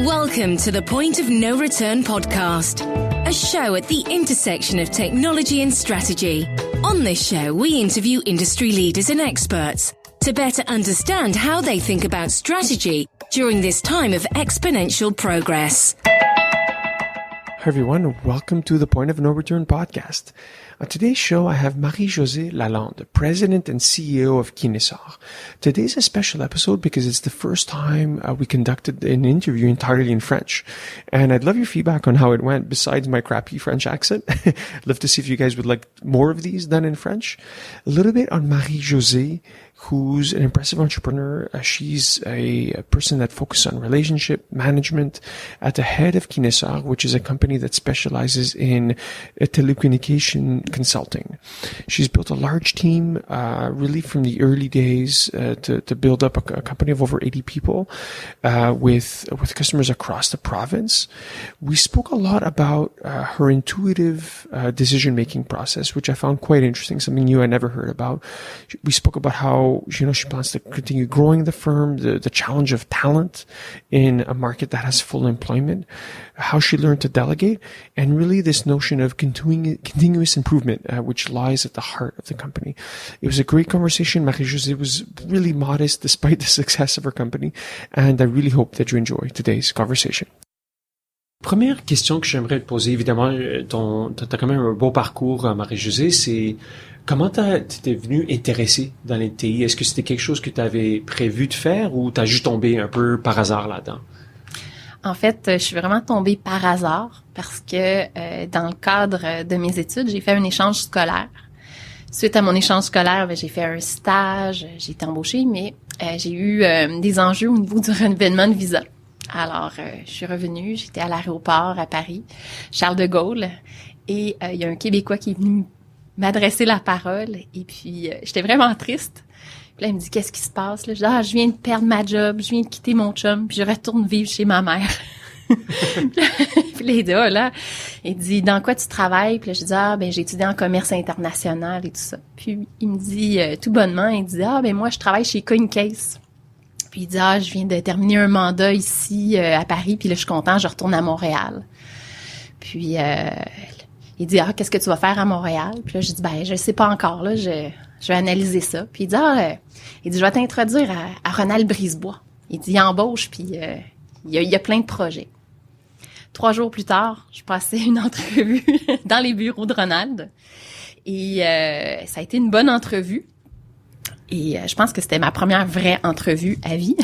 Welcome to the Point of No Return podcast, a show at the intersection of technology and strategy. On this show, we interview industry leaders and experts to better understand how they think about strategy during this time of exponential progress. Hi everyone, welcome to the Point of No Return podcast. On today's show, I have Marie-Josée Lalande, President and CEO of Kinesar. Today's a special episode because it's the first time we conducted an interview entirely in French. And I'd love your feedback on how it went, besides my crappy French accent. I'd love to see if you guys would like more of these done in French. A little bit on Marie-Josée, who's an impressive entrepreneur. She's a person that focuses on relationship management at the head of Kinesar, which is a company that specializes in telecommunication consulting. She's built a large team, really from the early days, to build up a company of over 80 people, with customers across the province. We spoke a lot about her intuitive decision-making process, which I found quite interesting, something new I never heard about. We spoke about how she plans to continue growing the firm, the challenge of talent in a market that has full employment, how she learned to delegate, and really this notion of continuous improvement, which lies at the heart of the company. It was a great conversation. Marie-Josée was really modest despite the success of her company, and I really hope that you enjoy today's conversation. Première question que j'aimerais te poser, évidemment, t'as quand même un beau parcours, Marie-Josée, c'est comment t'es venue intéressée dans les TI? Est-ce que c'était quelque chose que t'avais prévu de faire ou t'as juste tombé un peu par hasard là-dedans? En fait, je suis vraiment tombée par hasard parce que dans le cadre de mes études, j'ai fait un échange scolaire. Suite à mon échange scolaire, j'ai fait un stage, j'ai été embauchée, mais j'ai eu des enjeux au niveau du renouvellement de visa. Alors, je suis revenue, j'étais à l'aéroport à Paris, Charles de Gaulle, et il y a un Québécois qui est venu m'adresser la parole, et puis j'étais vraiment triste. Puis là, il me dit, qu'est-ce qui se passe? Là, je dis, je viens de perdre ma job, je viens de quitter mon chum, puis je retourne vivre chez ma mère. Puis là, il dit, il dit, dans quoi tu travailles? Puis là, je dis, j'ai étudié en commerce international et tout ça. Puis il me dit, tout bonnement, il dit, moi, je travaille chez CoinCase. Puis il dit, je viens de terminer un mandat ici à Paris, puis là, je suis content, je retourne à Montréal. Puis il dit, qu'est-ce que tu vas faire à Montréal? Puis là, je dis, je sais pas encore, là, je vais analyser ça. Puis il dit, je vais t'introduire à Ronald Brisebois. Il dit, il embauche, puis il y a plein de projets. 3 jours plus tard, je passais une entrevue dans les bureaux de Ronald. Et ça a été une bonne entrevue. Et je pense que c'était ma première vraie entrevue à vie.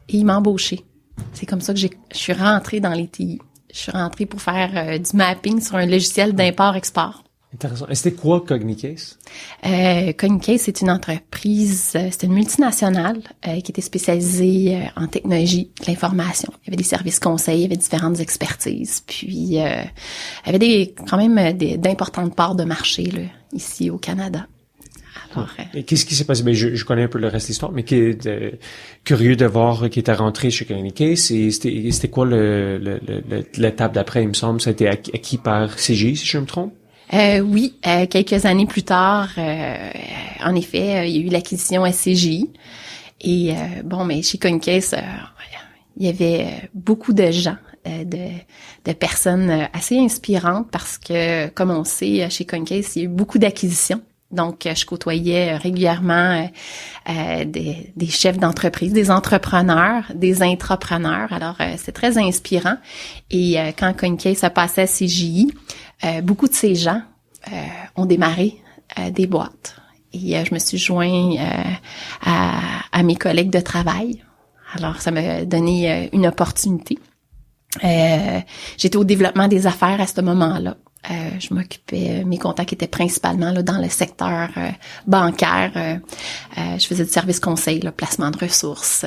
Et il m'a embauchée. C'est comme ça que je suis rentrée dans les TI. Je suis rentrée pour faire du mapping sur un logiciel d'import-export. Intéressant. Et c'était quoi CogniCase? CogniCase, c'est une entreprise, c'est une multinationale qui était spécialisée en technologie de l'information. Il y avait des services conseils, il y avait différentes expertises. Puis, il y avait quand même d'importantes parts de marché là, ici au Canada. Alors, et qu'est-ce qui s'est passé? Je connais un peu le reste de l'histoire, mais curieux de voir qu'il était rentré chez CogniCase. Et c'était quoi l'étape d'après, il me semble? Ça a été acquis par CGI, si je me trompe? Oui, quelques années plus tard, en effet, il y a eu l'acquisition à CGI. Et mais chez CogniCase, il y avait beaucoup de gens, de personnes assez inspirantes parce que, comme on sait, chez CogniCase, il y a eu beaucoup d'acquisitions. Donc, je côtoyais régulièrement des chefs d'entreprise, des entrepreneurs, des intrapreneurs. Alors, c'est très inspirant. Et quand CogniCase a passé à CGI, beaucoup de ces gens ont démarré des boîtes. Et je me suis joint à mes collègues de travail. Alors, ça m'a donné une opportunité. J'étais au développement des affaires à ce moment-là. Je m'occupais, mes contacts étaient principalement là, dans le secteur bancaire. Je faisais du service conseil, là, placement de ressources.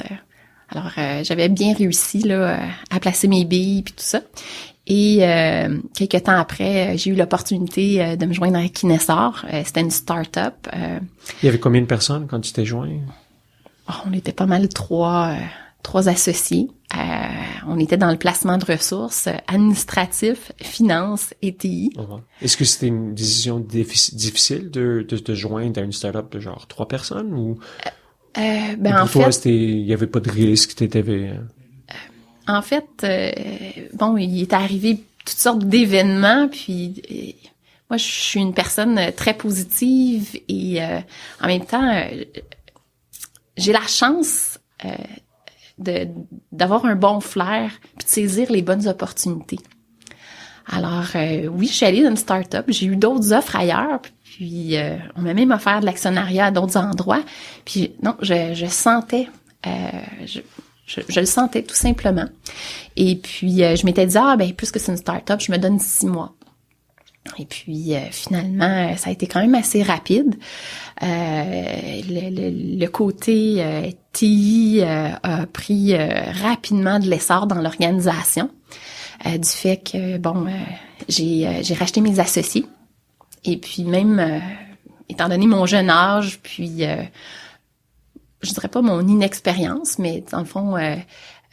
Alors, j'avais bien réussi là, à placer mes billes puis tout ça. Et quelques temps après, j'ai eu l'opportunité de me joindre à Kinesar. C'était une start-up. Il y avait combien de personnes quand tu t'es joint? On était pas mal trois associés. On était dans le placement de ressources, administratif, finance et TI. Uh-huh. Est-ce que c'était une décision difficile de te joindre à une start-up de genre 3 personnes ou pour toi, il y avait pas de risque, En fait, il est arrivé toutes sortes d'événements, puis moi, je suis une personne très positive et en même temps, j'ai la chance d'avoir un bon flair puis de saisir les bonnes opportunités. Alors, oui, je suis allée dans une start-up, j'ai eu d'autres offres ailleurs, puis on m'a même offert de l'actionnariat à d'autres endroits, puis non, je sentais... Je le sentais tout simplement. Et puis, je m'étais dit, puisque c'est une start-up, je me donne 6 mois. Et puis, finalement, ça a été quand même assez rapide. Le côté TI a pris rapidement de l'essor dans l'organisation. Du fait que, j'ai racheté mes associés. Et puis même, étant donné mon jeune âge, puis... je dirais pas mon inexpérience, mais dans le fond,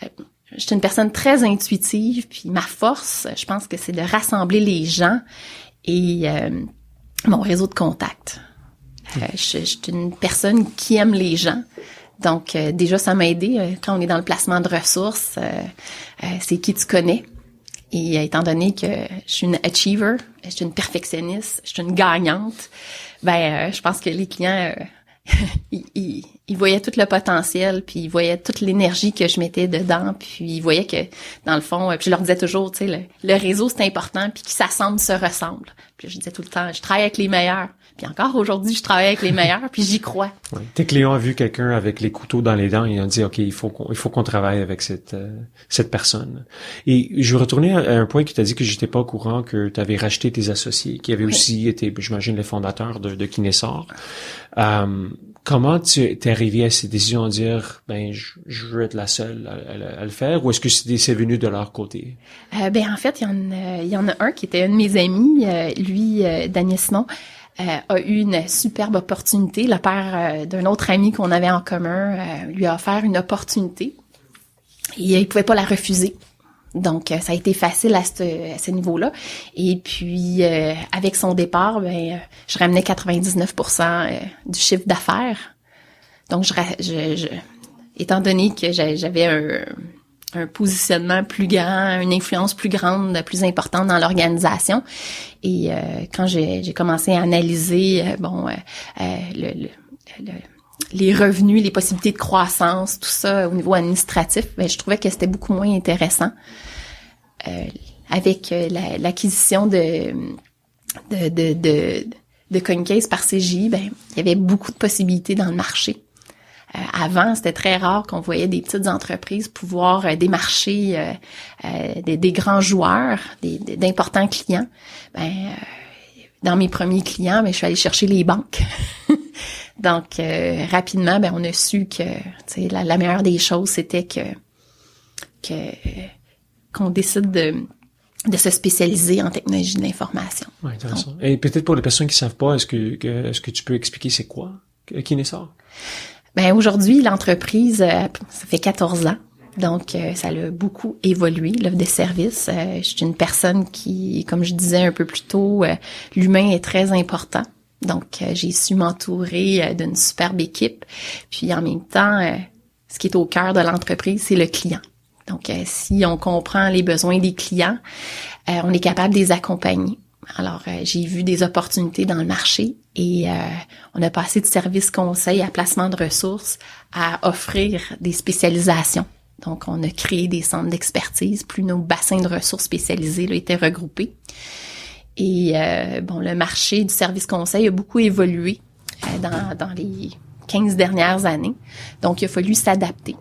je suis une personne très intuitive, puis ma force, je pense que c'est de rassembler les gens et mon réseau de contacts. Je suis une personne qui aime les gens, donc déjà ça m'a aidé quand on est dans le placement de ressources, c'est qui tu connais. Et étant donné que je suis une achiever, je suis une perfectionniste, je suis une gagnante, je pense que les clients... il voyait tout le potentiel, puis il voyait toute l'énergie que je mettais dedans, puis il voyait que, dans le fond, puis je leur disais toujours, tu sais, le réseau, c'est important, puis qu'ils s'assemblent, se ressemblent. Puis je disais tout le temps, je travaille avec les meilleurs. Puis encore aujourd'hui, je travaille avec les meilleurs, puis j'y crois. Ouais. Tes clients ont vu quelqu'un avec les couteaux dans les dents et ils ont dit, OK, il faut qu'on travaille avec cette personne. Et je vais retourner à un point que tu as dit que j'étais pas au courant que tu avais racheté tes associés, qui avaient aussi été, j'imagine, les fondateurs de Kinesor. Comment tu es arrivé à cette décision de dire, je veux être la seule à le faire, ou est-ce que c'est venu de leur côté? En fait, il y en a un qui était un de mes amis, lui, Daniel Simon, a eu une superbe opportunité. Le père d'un autre ami qu'on avait en commun lui a offert une opportunité et il pouvait pas la refuser. Donc, ça a été facile à ce niveau-là. Et puis, avec son départ, je ramenais 99% du chiffre d'affaires. Donc, étant donné que j'avais un positionnement plus grand, une influence plus grande, plus importante dans l'organisation, et quand j'ai commencé à analyser, les revenus, les possibilités de croissance, tout ça au niveau administratif, je trouvais que c'était beaucoup moins intéressant. Avec l'acquisition de Coincase par CGI, il y avait beaucoup de possibilités dans le marché. Avant, c'était très rare qu'on voyait des petites entreprises pouvoir démarcher des grands joueurs, d'importants clients. Dans mes premiers clients, je suis allée chercher les banques. Donc, rapidement, on a su que la meilleure des choses, c'était qu'on décide de se spécialiser en technologie de l'information. Oui, intéressant. Et peut-être pour les personnes qui savent pas, est-ce que tu peux expliquer c'est quoi Kinesor? Aujourd'hui, l'entreprise, ça fait 14 ans. Donc, ça a beaucoup évolué, l'offre de service. Je suis une personne qui, comme je disais un peu plus tôt, l'humain est très important. Donc, j'ai su m'entourer d'une superbe équipe. Puis, en même temps, ce qui est au cœur de l'entreprise, c'est le client. Donc, si on comprend les besoins des clients, on est capable de les accompagner. Alors, j'ai vu des opportunités dans le marché et on a passé de service conseil à placement de ressources à offrir des spécialisations. Donc, on a créé des centres d'expertise, plus nos bassins de ressources spécialisés étaient regroupés. Et le marché du service conseil a beaucoup évolué dans les 15 dernières années. Donc, il a fallu s'adapter.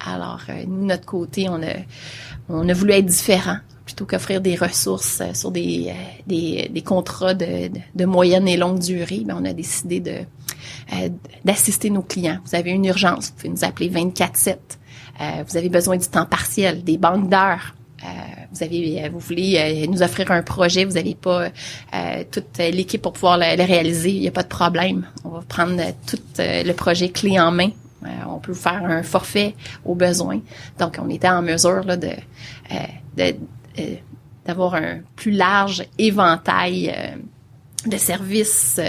Alors, nous, de notre côté, on a voulu être différent. Plutôt qu'offrir des ressources sur des contrats de moyenne et longue durée, on a décidé d'assister nos clients. Vous avez une urgence, vous pouvez nous appeler 24/7. Vous avez besoin du temps partiel, des banques d'heures. Vous voulez nous offrir un projet, vous n'avez pas toute l'équipe pour pouvoir le réaliser, il n'y a pas de problème. On va prendre tout le projet clé en main. On peut vous faire un forfait au besoin. Donc, on était en mesure là, d'avoir un plus large éventail de services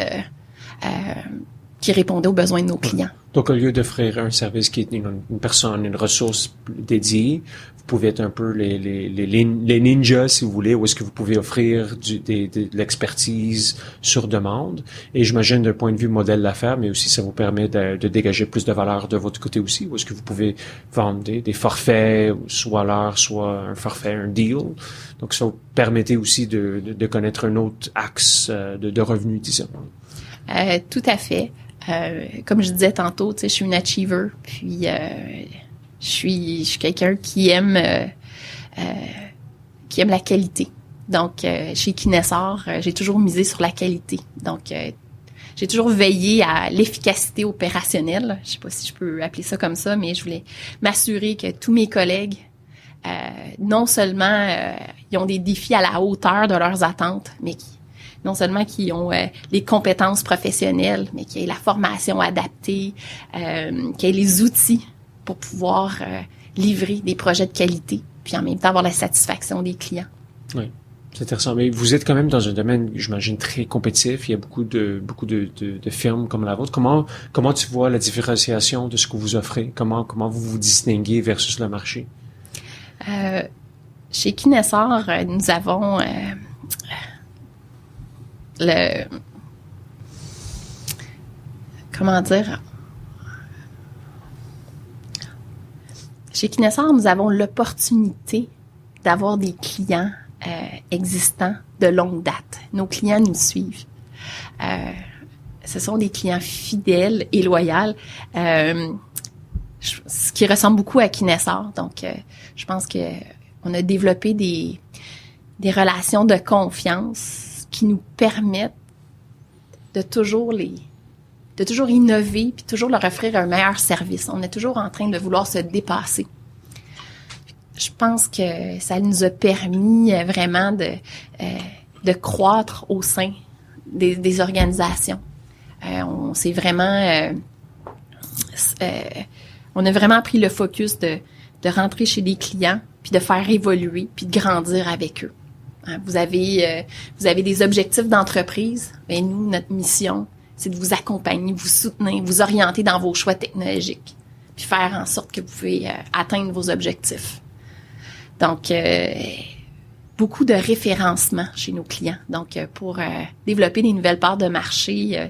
qui répondait aux besoins de nos clients. Donc, au lieu d'offrir un service qui est une personne, une ressource dédiée, vous pouvez être un peu les ninjas, si vous voulez, où est-ce que vous pouvez offrir de l'expertise sur demande. Et j'imagine d'un point de vue modèle d'affaires, mais aussi ça vous permet de dégager plus de valeur de votre côté aussi, où est-ce que vous pouvez vendre des forfaits, soit à l'heure, soit un forfait, un deal. Donc, ça vous permettait aussi de connaître un autre axe de revenus, disons. Tout à fait. Comme je disais tantôt, tu sais, je suis une achiever, puis je suis quelqu'un qui aime la qualité. Donc, chez Kinesar, j'ai toujours misé sur la qualité. Donc, j'ai toujours veillé à l'efficacité opérationnelle. Je sais pas si je peux appeler ça comme ça, mais je voulais m'assurer que tous mes collègues, non seulement ils ont des défis à la hauteur de leurs attentes, mais non seulement qui ont les compétences professionnelles, mais qui aient la formation adaptée, qui aient les outils pour pouvoir livrer des projets de qualité, puis en même temps avoir la satisfaction des clients. Oui, c'est intéressant. Mais vous êtes quand même dans un domaine, j'imagine, très compétitif. Il y a beaucoup de firmes comme la vôtre. Comment tu vois la différenciation de ce que vous offrez? Comment vous vous distinguez versus le marché? Chez Kinesar, nous avons Chez Kinesar, nous avons l'opportunité d'avoir des clients existants de longue date. Nos clients nous suivent. Ce sont des clients fidèles et loyaux, ce qui ressemble beaucoup à Kinesar. Donc, je pense que on a développé des relations de confiance qui nous permettent de toujours innover puis toujours leur offrir un meilleur service. On est toujours en train de vouloir se dépasser. Je pense que ça nous a permis vraiment de croître au sein des organisations. On s'est vraiment on a vraiment pris le focus de rentrer chez des clients puis de faire évoluer puis de grandir avec eux. Vous avez des objectifs d'entreprise, mais nous, notre mission, c'est de vous accompagner, vous soutenir, vous orienter dans vos choix technologiques, puis faire en sorte que vous pouvez atteindre vos objectifs. Donc, beaucoup de référencement chez nos clients. Donc, pour développer des nouvelles parts de marché,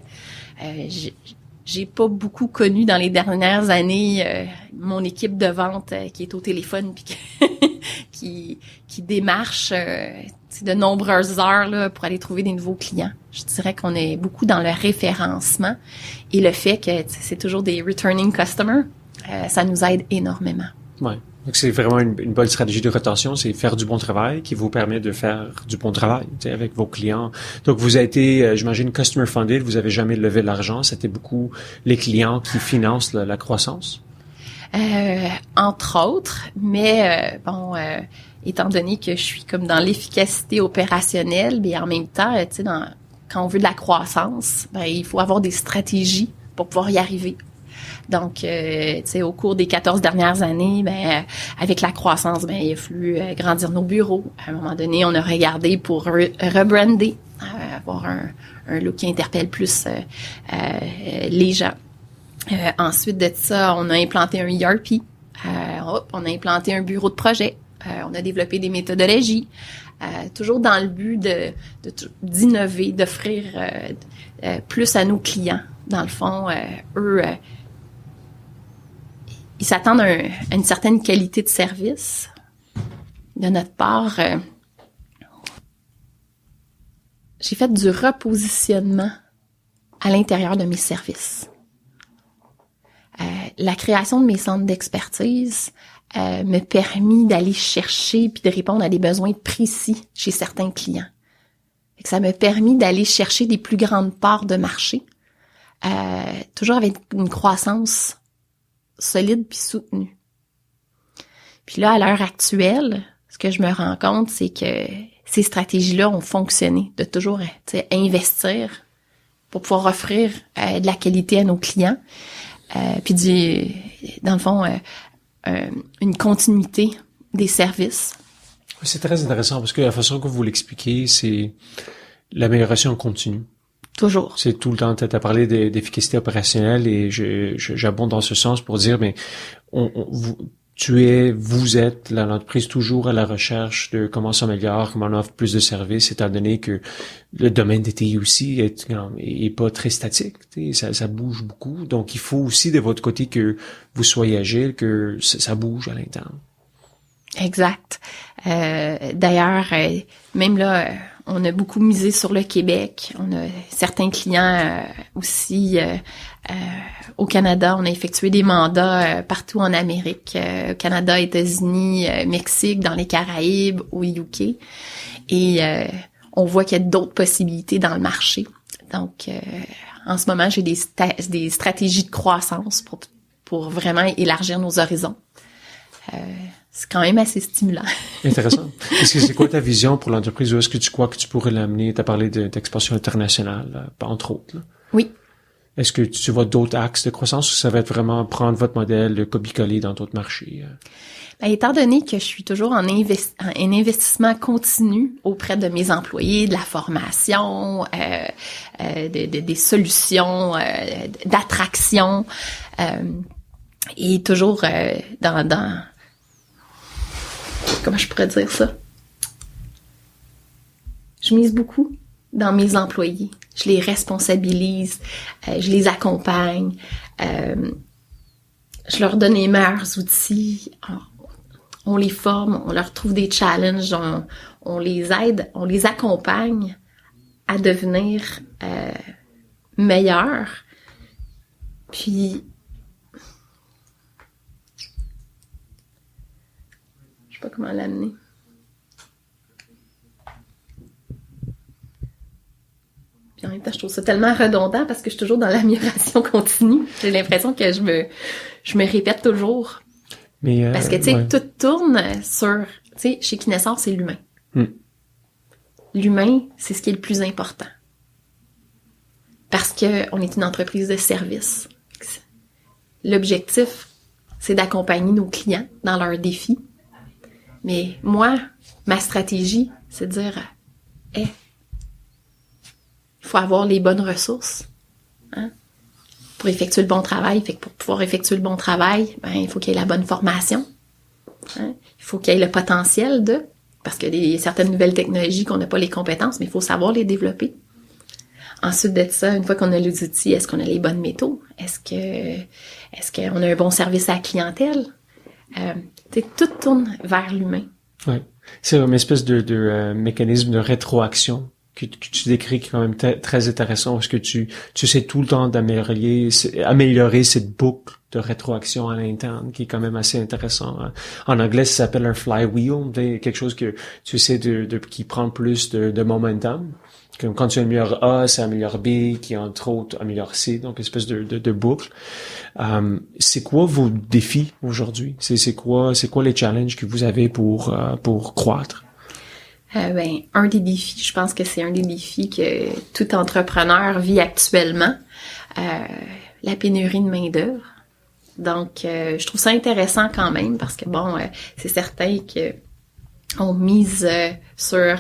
j'ai pas beaucoup connu dans les dernières années mon équipe de vente qui est au téléphone puis qui démarche de nombreuses heures là, pour aller trouver des nouveaux clients. Je dirais qu'on est beaucoup dans le référencement et le fait que c'est toujours des returning customers, ça nous aide énormément. Ouais. Donc, c'est vraiment une bonne stratégie de rétention, c'est faire du bon travail qui vous permet de faire du bon travail avec vos clients. Donc, vous avez été, j'imagine, customer funded, vous avez jamais levé de l'argent, c'était beaucoup les clients qui financent la croissance? Entre autres, mais étant donné que je suis comme dans l'efficacité opérationnelle, bien en même temps, tu sais, quand on veut de la croissance, ben il faut avoir des stratégies pour pouvoir y arriver. Donc, tu sais, au cours des 14 dernières années, ben avec la croissance, ben il a fallu grandir nos bureaux. À un moment donné, on a regardé pour rebrander, avoir un look qui interpelle plus les gens. Ensuite de ça, on a implanté un ERP. On a implanté un bureau de projet. On a développé des méthodologies. Toujours dans le but d'innover, d'offrir plus à nos clients. Dans le fond, eux, ils s'attendent à une certaine qualité de service. De notre part, j'ai fait du repositionnement à l'intérieur de mes services. La création de mes centres d'expertise m'a permis d'aller chercher puis de répondre à des besoins précis chez certains clients. Ça m'a permis d'aller chercher des plus grandes parts de marché, toujours avec une croissance solide puis soutenue. Puis là, à l'heure actuelle, ce que je me rends compte, c'est que ces stratégies-là ont fonctionné, de toujours investir pour pouvoir offrir de la qualité à nos clients. Puis dans le fond, une continuité des services. C'est très intéressant parce que la façon que vous l'expliquez, c'est l'amélioration continue. Toujours. C'est tout le temps, t'as parlé d'efficacité opérationnelle et j'abonde dans ce sens pour dire, mais vous êtes l'entreprise toujours à la recherche de comment s'améliorer, comment on offre plus de services, étant donné que le domaine des TI aussi est pas très statique, ça bouge beaucoup. Donc, il faut aussi de votre côté que vous soyez agile, que ça bouge à l'interne. Exact. D'ailleurs, même là, on a beaucoup misé sur le Québec. On a certains clients aussi au Canada. On a effectué des mandats partout en Amérique, Canada, États-Unis, Mexique, dans les Caraïbes, au UK. Et on voit qu'il y a d'autres possibilités dans le marché. Donc, en ce moment, j'ai des stratégies de croissance pour vraiment élargir nos horizons. C'est quand même assez stimulant. Intéressant. Est-ce que c'est quoi ta vision pour l'entreprise? Où est-ce que tu crois que tu pourrais l'amener? Tu as parlé d'expansion internationale, entre autres. Là. Oui. Est-ce que tu vois d'autres axes de croissance ou ça va être vraiment prendre votre modèle, le copier-coller dans d'autres marchés? Ben, étant donné que je suis toujours en investissement continu auprès de mes employés, de la formation, des solutions, d'attraction, et toujours dans comment je pourrais dire ça? Je mise beaucoup dans mes employés. Je les responsabilise, je les accompagne, je leur donne les meilleurs outils, on les forme, on leur trouve des challenges, on les aide, on les accompagne à devenir meilleurs. Puis, je sais pas comment l'amener. Puis en même temps, je trouve ça tellement redondant parce que je suis toujours dans l'amélioration continue. J'ai l'impression que je me répète toujours. Mais parce que, tu sais, ouais. Tout tourne sur... Tu sais, chez Kinesor, c'est l'humain. L'humain, c'est ce qui est le plus important. Parce qu'on est une entreprise de service. L'objectif, c'est d'accompagner nos clients dans leurs défis. Mais moi, ma stratégie, c'est de dire, il faut avoir les bonnes ressources pour effectuer le bon travail. Fait que pour pouvoir effectuer le bon travail, il faut qu'il y ait la bonne formation. Il faut qu'il y ait le potentiel parce qu'il y a certaines nouvelles technologies qu'on n'a pas les compétences, mais il faut savoir les développer. Ensuite de ça, une fois qu'on a les outils, est-ce qu'on a les bonnes métaux? Est-ce qu'on a un bon service à la clientèle? Tout tourne vers l'humain. Oui. C'est une espèce de mécanisme de rétroaction que tu décris qui est quand même très intéressant parce que tu sais tout le temps améliorer cette boucle de rétroaction à l'interne qui est quand même assez intéressant. En anglais, ça s'appelle un flywheel, quelque chose que tu sais qui prend plus de momentum. Comme quand tu améliores A, ça améliore B, qui entre autres améliore C, donc une espèce de boucle. C'est quoi vos défis aujourd'hui? C'est quoi les challenges que vous avez pour croître? Un des défis, je pense que c'est un des défis que tout entrepreneur vit actuellement, la pénurie de main-d'œuvre. Donc, je trouve ça intéressant quand même parce que c'est certain que on mise sur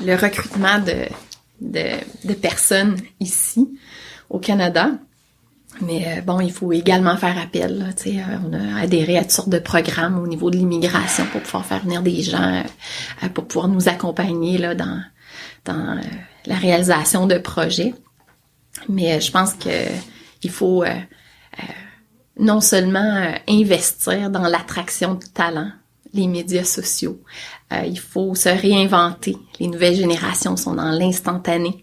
le recrutement de personnes ici au Canada. Mais il faut également faire appel. Là, on a adhéré à toutes sortes de programmes au niveau de l'immigration pour pouvoir faire venir des gens, pour pouvoir nous accompagner là dans la réalisation de projets. Mais je pense que il faut non seulement investir dans l'attraction de talent, les médias sociaux. Il faut se réinventer. Les nouvelles générations sont dans l'instantané.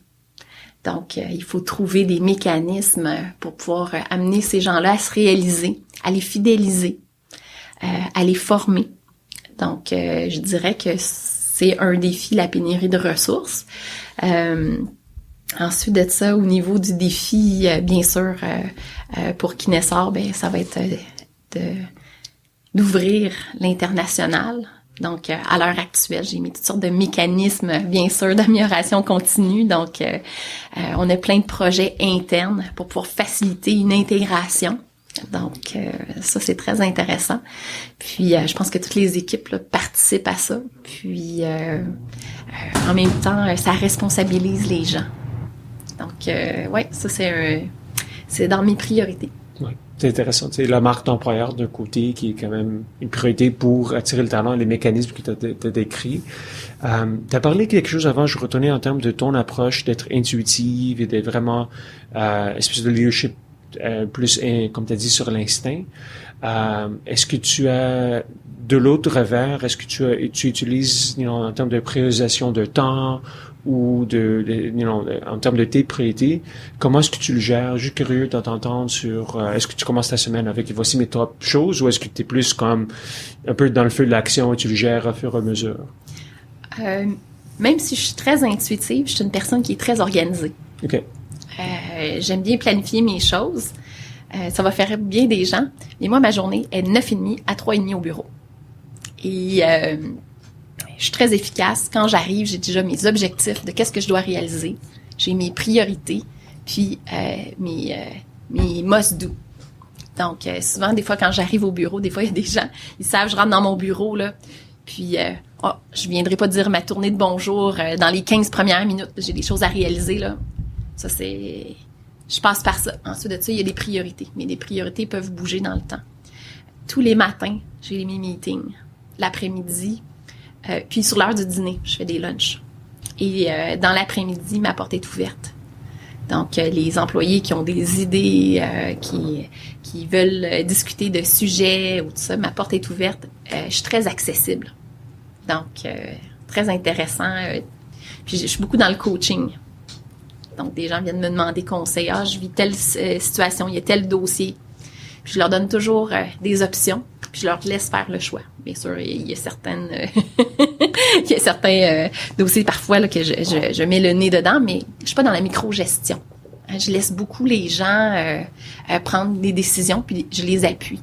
Donc, il faut trouver des mécanismes pour pouvoir amener ces gens-là à se réaliser, à les fidéliser, à les former. Donc, je dirais que c'est un défi, la pénurie de ressources. Ensuite de ça, au niveau du défi, bien sûr, pour Kinesor, ça va être d'ouvrir l'international. Donc, à l'heure actuelle, j'ai mis toutes sortes de mécanismes, bien sûr, d'amélioration continue. Donc, on a plein de projets internes pour pouvoir faciliter une intégration Donc, ça, c'est très intéressant. Puis, je pense que toutes les équipes là, participent à ça. Puis, en même temps, ça responsabilise les gens. Donc, ouais, ça, c'est dans mes priorités. Oui, c'est intéressant. Tu sais, la marque d'employeur d'un côté qui est quand même une priorité pour attirer le talent, les mécanismes que tu as décrits. Tu as parlé quelque chose avant, je retenais en termes de ton approche d'être intuitive et d'être vraiment espèce de leadership plus, comme tu as dit, sur l'instinct. Est-ce que tu as de l'autre revers, est-ce que tu utilises en termes de priorisation de temps ou en termes de tes priorités, comment est-ce que tu le gères? Juste curieux de t'entendre sur est-ce que tu commences ta semaine avec voici mes top choses ou est-ce que tu es plus comme un peu dans le feu de l'action et tu le gères au fur et à mesure? Même si je suis très intuitive, je suis une personne qui est très organisée. OK. J'aime bien planifier mes choses. Ça va faire bien des gens. Mais moi, ma journée est de 9h30 à 3h30 au bureau. Et je suis très efficace. Quand j'arrive, j'ai déjà mes objectifs de qu'est-ce que je dois réaliser. J'ai mes priorités, puis mes must-do. Donc, souvent, des fois, quand j'arrive au bureau, des fois, il y a des gens, ils savent, je rentre dans mon bureau, là, puis je viendrai pas dire ma tournée de bonjour dans les 15 premières minutes. J'ai des choses à réaliser, là. Ça, c'est... Je passe par ça. Ensuite de ça, il y a des priorités. Mais les priorités peuvent bouger dans le temps. Tous les matins, j'ai mes meetings. L'après-midi, puis sur l'heure du dîner, je fais des lunchs. Et dans l'après-midi, ma porte est ouverte. Donc, les employés qui ont des idées, qui veulent discuter de sujets ou tout ça, ma porte est ouverte. Je suis très accessible. Donc, très intéressant. Puis, je suis beaucoup dans le coaching. Donc, des gens viennent me demander conseil. Ah, je vis telle situation, il y a tel dossier. Puis, je leur donne toujours des options. Puis, je leur laisse faire le choix. Bien sûr, il y a certaines... il y a certains dossiers parfois là, que je mets le nez dedans, mais je suis pas dans la micro-gestion. Je laisse beaucoup les gens prendre des décisions, puis je les appuie.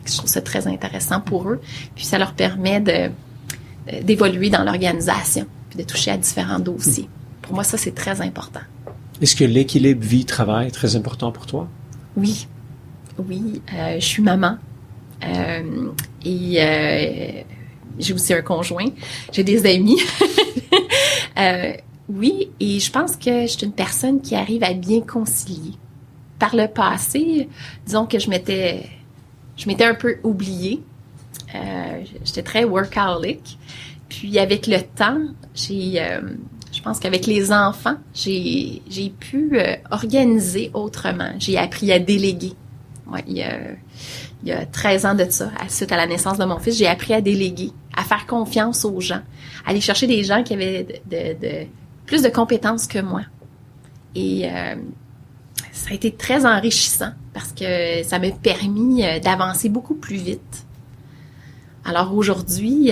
Je trouve ça très intéressant pour eux. Puis, ça leur permet d'évoluer dans l'organisation, puis de toucher à différents dossiers. Pour moi, ça, c'est très important. Est-ce que l'équilibre vie-travail est très important pour toi? Oui. Oui. Je suis maman. Et j'ai aussi un conjoint. J'ai des amis. Oui. Et je pense que je suis une personne qui arrive à bien concilier. Par le passé, disons que je m'étais un peu oubliée. J'étais très workaholic. Puis, avec le temps, je pense qu'avec les enfants, j'ai pu organiser autrement. J'ai appris à déléguer. Ouais, il y a 13 ans de ça, suite à la naissance de mon fils, j'ai appris à déléguer, à faire confiance aux gens, à aller chercher des gens qui avaient plus de compétences que moi. Et ça a été très enrichissant parce que ça m'a permis d'avancer beaucoup plus vite. Alors aujourd'hui,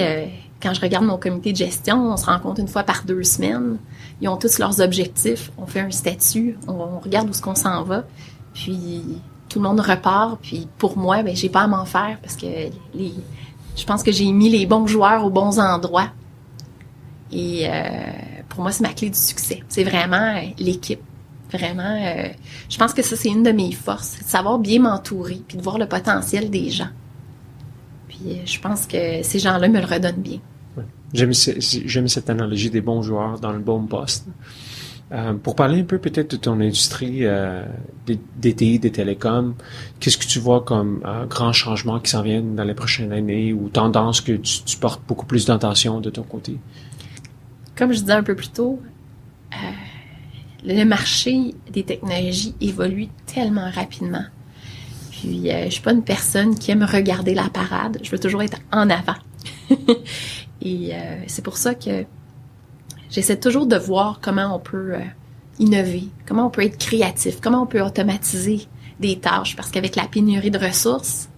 quand je regarde mon comité de gestion, on se rencontre une fois par 2 semaines. Ils ont tous leurs objectifs. On fait un statut. On regarde où est-ce qu'on s'en va. Puis, tout le monde repart. Puis, pour moi, ben, j'ai pas à m'en faire parce que je pense que j'ai mis les bons joueurs aux bons endroits. Et pour moi, c'est ma clé du succès. C'est vraiment l'équipe. Vraiment, je pense que ça, c'est une de mes forces. C'est de savoir bien m'entourer puis de voir le potentiel des gens. Puis je pense que ces gens-là me le redonnent bien. Ouais. J'aime cette analogie des bons joueurs dans le bon poste. Pour parler un peu peut-être de ton industrie des TI, des télécoms, qu'est-ce que tu vois comme grands changements qui s'en viennent dans les prochaines années ou tendances que tu portes beaucoup plus d'attention de ton côté? Comme je disais un peu plus tôt, le marché des technologies évolue tellement rapidement. Puis, je suis pas une personne qui aime regarder la parade. Je veux toujours être en avant. Et c'est pour ça que j'essaie toujours de voir comment on peut innover, comment on peut être créatif, comment on peut automatiser des tâches. Parce qu'avec la pénurie de ressources,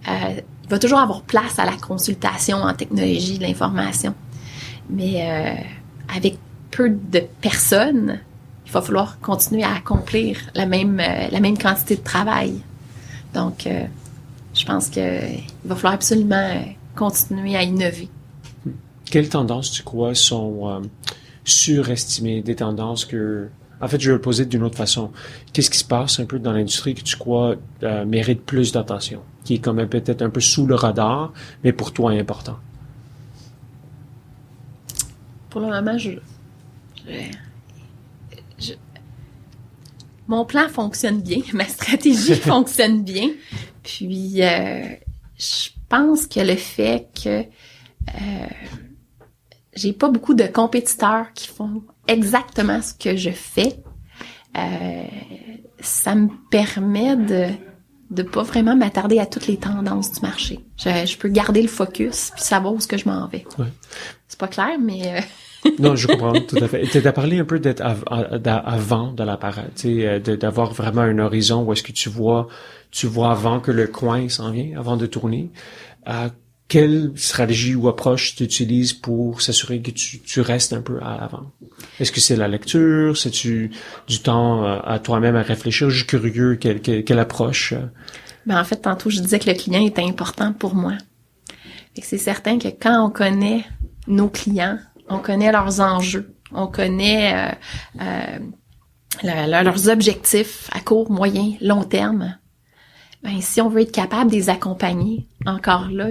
il va toujours avoir place à la consultation en technologie de l'information. Mais avec peu de personnes, il va falloir continuer à accomplir la même quantité de travail. Donc, je pense qu'il va falloir absolument continuer à innover. Quelles tendances, tu crois, sont surestimées, des tendances que En fait, je vais le poser d'une autre façon. Qu'est-ce qui se passe un peu dans l'industrie que tu crois mérite plus d'attention, qui est comme peut-être un peu sous le radar, mais pour toi important? Pour le moment, mon plan fonctionne bien, ma stratégie fonctionne bien. Puis, je pense que le fait que j'ai pas beaucoup de compétiteurs qui font exactement ce que je fais, ça me permet de pas vraiment m'attarder à toutes les tendances du marché. Je peux garder le focus puis savoir où est-ce que je m'en vais. Ouais. C'est pas clair, mais... Non, je comprends tout à fait. Tu as parlé un peu d'être avant de la parade, tu sais, d'avoir vraiment un horizon où est-ce que tu vois avant que le coin s'en vient, avant de tourner. Quelle stratégie ou approche tu utilises pour s'assurer que tu restes un peu à l'avant? Est-ce que c'est la lecture? C'est-tu du temps à toi-même à réfléchir? Je suis curieux, quelle approche? Ben, en fait, tantôt, je disais que le client était important pour moi. Fait que c'est certain que quand on connaît nos clients, on connaît leurs enjeux, on connaît leurs objectifs à court, moyen, long terme. Ben, si on veut être capable de les accompagner, encore là,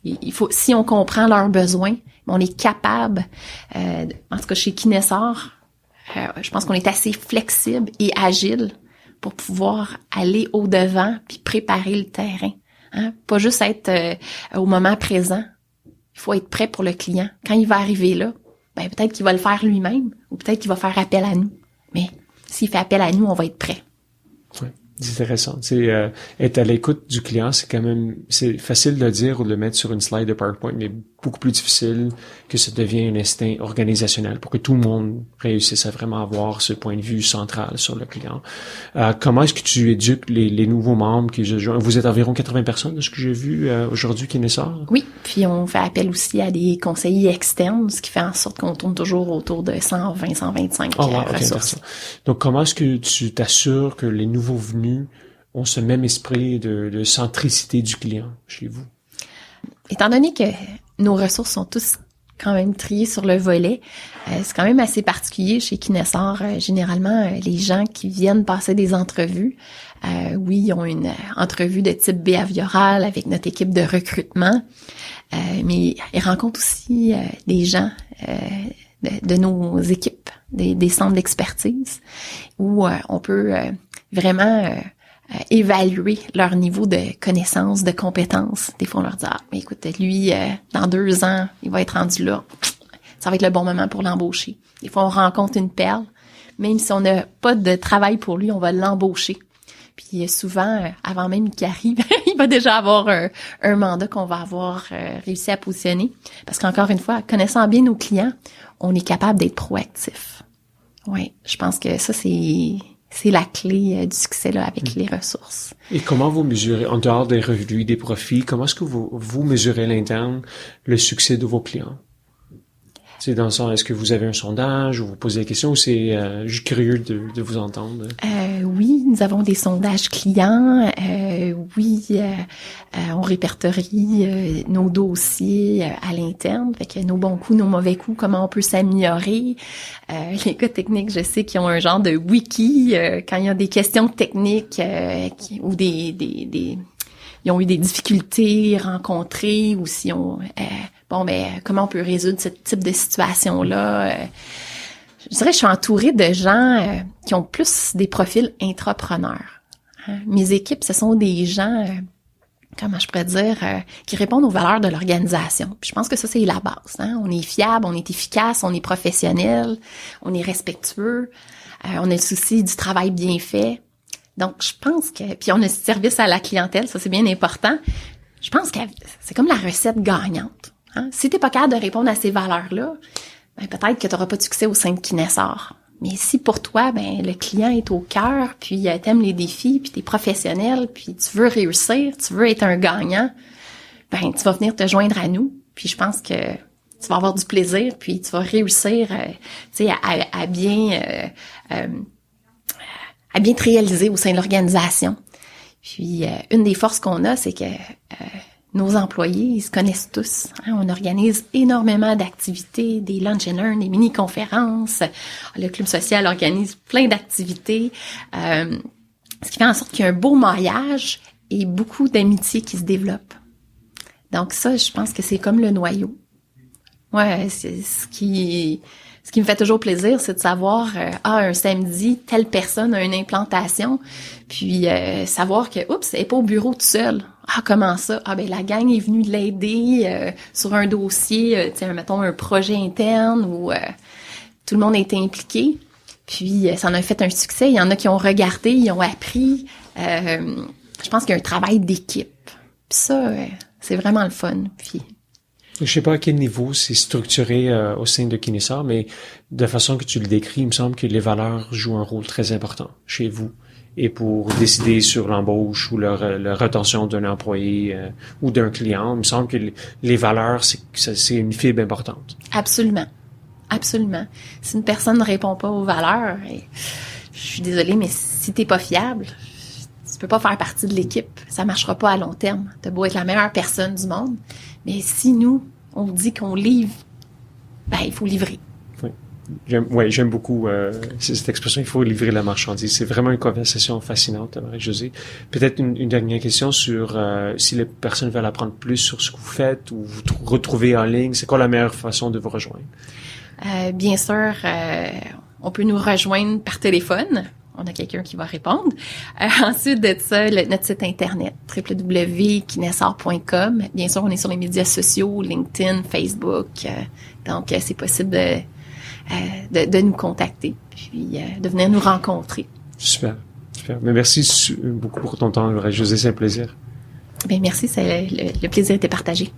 il faut, si on comprend leurs besoins, on est capable, en tout cas chez Kinesar, je pense qu'on est assez flexible et agile pour pouvoir aller au-devant puis préparer le terrain. Hein? Pas juste être au moment présent. Il faut être prêt pour le client. Quand il va arriver là, ben peut-être qu'il va le faire lui-même ou peut-être qu'il va faire appel à nous. Mais s'il fait appel à nous, on va être prêt. Oui, c'est intéressant. C'est être à l'écoute du client, c'est facile de le dire ou de le mettre sur une slide de PowerPoint, mais beaucoup plus difficile que ça devienne un instinct organisationnel pour que tout le monde réussisse à vraiment avoir ce point de vue central sur le client. Comment est-ce que tu éduques les nouveaux membres qui vous êtes environ 80 personnes de ce que j'ai vu aujourd'hui qui sort? Oui, puis on fait appel aussi à des conseillers externes, ce qui fait en sorte qu'on tourne toujours autour de 120, 125 ressources. Donc comment est-ce que tu t'assures que les nouveaux venus ont ce même esprit de centricité du client chez vous? Étant donné que nos ressources sont tous quand même triées sur le volet, c'est quand même assez particulier chez Kinesar. Généralement, les gens qui viennent passer des entrevues, oui, ils ont une entrevue de type behavioral avec notre équipe de recrutement, mais ils rencontrent aussi des gens de nos équipes, des centres d'expertise, où on peut vraiment évaluer leur niveau de connaissance, de compétences. Des fois, on leur dit, mais écoute, lui, dans 2 ans, il va être rendu là. Ça va être le bon moment pour l'embaucher. Des fois, on rencontre une perle. Même si on n'a pas de travail pour lui, on va l'embaucher. Puis souvent, avant même qu'il arrive, il va déjà avoir un mandat qu'on va avoir réussi à positionner. Parce qu'encore une fois, connaissant bien nos clients, on est capable d'être proactif. Oui, je pense que ça, c'est la clé du succès là avec les ressources. Et comment vous mesurez, en dehors des revenus, des profits, comment est-ce que vous mesurez à l'interne le succès de vos clients? C'est dans le sens, est-ce que vous avez un sondage ou vous posez des questions ou c'est juste curieux de vous entendre? Oui, nous avons des sondages clients. On répertorie nos dossiers à l'interne. Fait que nos bons coups, nos mauvais coups, comment on peut s'améliorer. Les gars techniques, je sais qu'ils ont un genre de wiki quand il y a des questions techniques ou ils ont eu des difficultés rencontrées ou si on comment on peut résoudre ce type de situation-là? Je dirais que je suis entourée de gens qui ont plus des profils intrapreneurs. Hein? Mes équipes, ce sont des gens, comment je pourrais dire, qui répondent aux valeurs de l'organisation. Puis je pense que ça, c'est la base. Hein? On est fiable, on est efficace, on est professionnel, on est respectueux, on a le souci du travail bien fait. Donc, je pense que... Puis on a le service à la clientèle, ça, c'est bien important. Je pense que c'est comme la recette gagnante. Hein? Si t'es pas capable de répondre à ces valeurs-là, ben peut-être que tu n'auras pas de succès au sein de Kinesar. Mais si pour toi, ben le client est au cœur, puis t'aimes les défis, puis t'es professionnel, puis tu veux réussir, tu veux être un gagnant, ben tu vas venir te joindre à nous. Puis je pense que tu vas avoir du plaisir, puis tu vas réussir, à bien te réaliser au sein de l'organisation. Puis une des forces qu'on a, c'est que nos employés, ils se connaissent tous. Hein? On organise énormément d'activités, des lunch and learn, des mini-conférences. Le club social organise plein d'activités. Ce qui fait en sorte qu'il y a un beau maillage et beaucoup d'amitié qui se développent. Donc ça, je pense que c'est comme le noyau. Ouais, c'est ce qui me fait toujours plaisir, c'est de savoir, un samedi, telle personne a une implantation, puis savoir que, oups, elle est pas au bureau tout seul. Ah, comment ça? Ah, ben la gang est venue l'aider sur un dossier, mettons un projet interne où tout le monde a été impliqué. Puis ça en a fait un succès. Il y en a qui ont regardé, ils ont appris. Je pense qu'il y a un travail d'équipe. Puis ça, c'est vraiment le fun. Puis je sais pas à quel niveau c'est structuré au sein de Kinesar, mais de la façon que tu le décris, il me semble que les valeurs jouent un rôle très important chez vous. Et pour décider sur l'embauche ou la rétention d'un employé ou d'un client, il me semble que les valeurs, c'est une fibre importante. Absolument. Absolument. Si une personne ne répond pas aux valeurs, je suis désolée, mais si t'es pas fiable, tu peux pas faire partie de l'équipe. Ça marchera pas à long terme. T'as beau être la meilleure personne du monde, mais si nous, on dit qu'on livre, il faut livrer. J'aime beaucoup cette expression, il faut livrer la marchandise. C'est vraiment une conversation fascinante, Marie-Josée. Peut-être une dernière question sur si les personnes veulent apprendre plus sur ce que vous faites ou vous retrouver en ligne, c'est quoi la meilleure façon de vous rejoindre? Bien sûr, on peut nous rejoindre par téléphone. On a quelqu'un qui va répondre. Ensuite de ça, notre site internet, www.kinesar.com. Bien sûr, on est sur les médias sociaux, LinkedIn, Facebook. Donc, c'est possible de nous contacter, puis de venir nous rencontrer. Super. Mais merci beaucoup pour ton temps, Marie-Josée, c'est un plaisir. Bien, merci, le plaisir était partagé.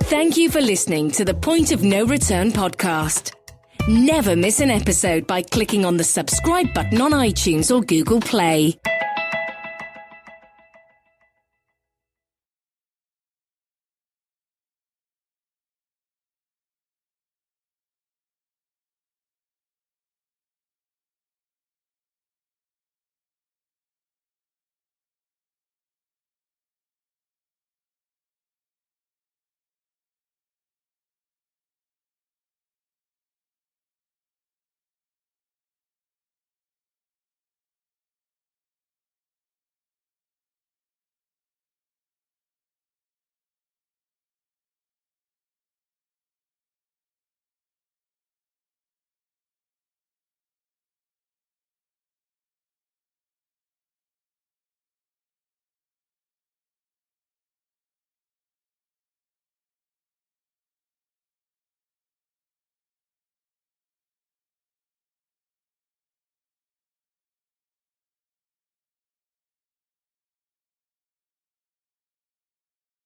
Thank you for listening to the Point of No Return podcast. Never miss an episode by clicking on the subscribe button on iTunes or Google Play.